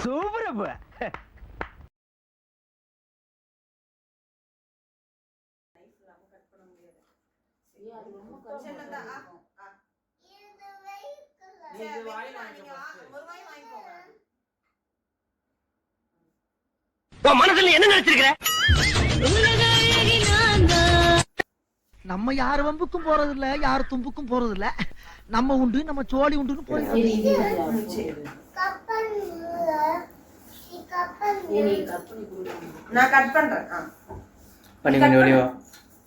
Super அப்ப. மனசுல என்ன நினைச்சிருக்கிற? நம்ம யார் வம்புக்கும் போறது இல்ல, யார் தும்புக்கும் போறது இல்ல. நம்ம உண்டு, நம்ம சோழி உண்டுன்னு போயிடுறோம். நான் கட் பண்றேன். பண்ணி வெளியே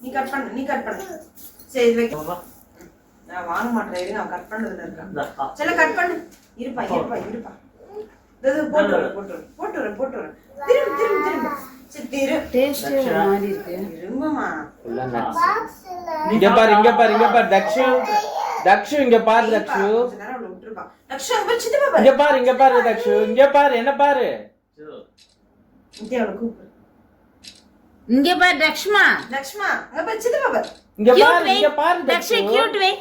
நீ கட் பண்ணு. சரி இது வைக்க. நான் வாங்க மாட்டேன். இரு நான் கட் பண்றதுல இருக்கேன். சரி கட் பண்ணு. இருப்பா. இது போட்டு. திரும்ப. சரி திரு. டேஸ்ட் மாதிரி இருக்கு. திரும்பமா. இங்க பாரு தக்ஷு இங்க பாரு தக்ஷு. தக்ஷு அங்க சித்தப்பா பாரு. இங்க பாரு தக்ஷு. இங்க பாரு என்ன பாரு. இங்க கூப்பிடு. இங்க பாரு தக்ஷ்மா அங்க பாரு சித்தப்பா பாரு. இங்க பாரு தக்ஷு கியூட் வே.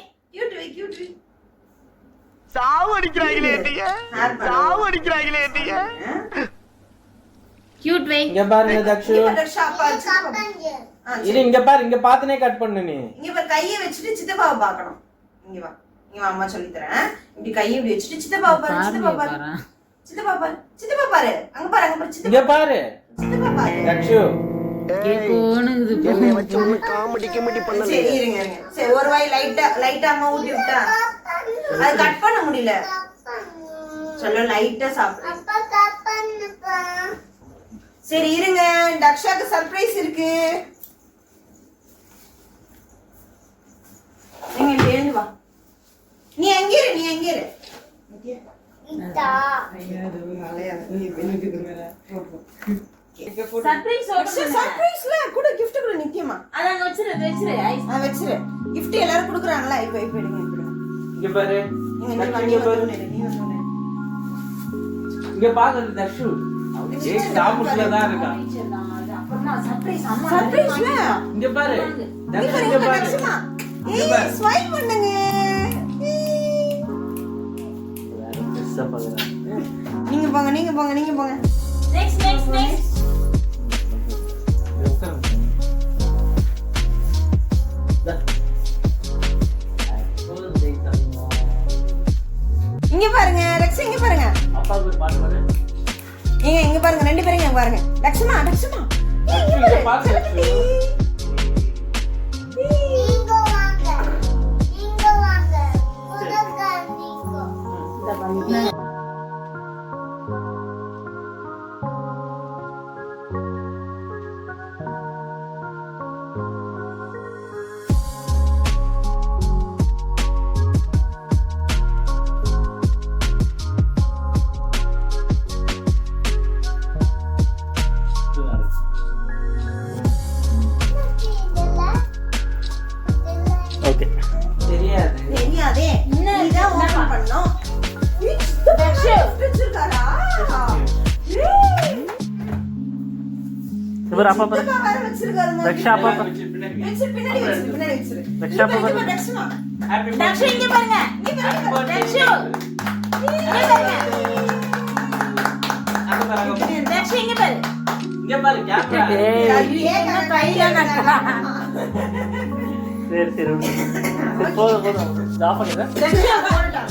சாவு அடிக்கிறாங்களே நீங்க. கியூட் வே. இங்க பாரு தக்ஷு. இது இங்க பாரு, இங்க பாத்துனே கட் பண்ணு நீ. இங்க பாரு கையை வச்சிட்டு சித்தப்பாவை பார்க்கணும். இங்க வா அம்மா சொல்லி தரேன். இப்படி கையை இப்படி வச்சிட்டு சித்தப்பாவை பாரு. சித்தப்பா பாரு. அங்க பாரு இங்க பாரு சித்தப்பா பாரு. தக்ஷு கேக்குது என்னை வச்சு ஒண்ணு காமெடி பண்ணல. சரி இருங்க. சரி ஒரு வாய் லைட்டா அம்மா ஊட்டி விட்டா அது கட் பண்ண முடியல. சொல்ல லைட்டா சாப்பிடு. சரி இருங்க, தக்ஷாக்கு சர்ப்ரைஸ் இருக்கு. நீங்க எழுந்து வா. நீ எங்க இரு. சர்ப்ரைஸ்ல கூட gift கூட நிச்சயமா. அத அங்க வச்சிரு. gift எல்லாரும் குடுக்குறாங்களா? இப்போ எடுங்க. இங்க பாரு. நீ வந்து இங்க பாரு தக்ஷு. ஏய் சாப்பிட்டுல தான் இருக்கா. அப்புறமா சர்ப்ரைஸ் அம்மா. சர்ப்ரைஸ்ல இங்க பாரு. தக்ஷு இங்க பாரு. ஏய் ஸ்வைப் பண்ணுங்க. நீங்க போங்க. நெக்ஸ்ட் இங்க பாருங்க ரெக்ஸ். இங்க பாருங்க அப்பாக்கு ஒரு பாட்டு பாடு. இங்க பாருங்க ரெண்டு பேரும் இங்க பாருங்க. லட்சுமா இங்க பாரு. ஓகே தெரியாதே. நீதான் ஓபன் பண்ணனும். தக்ஷு வச்சிருக்காரா? இவர் அப்பா பாரு. வேற வச்சிருக்காரு. தக்ஷா அப்பா பாரு. பின்னாடி வச்சிரு. தக்ஷா அப்பா பாரு. தக்ஷு இங்க பாருங்க. தக்ஷு தக்ஷு இங்க பாரு. கேமரா. என்ன கையில நட்டா. சரி போதும். ஆஃப் பண்ணுங்க. தக்ஷா போடலாம்.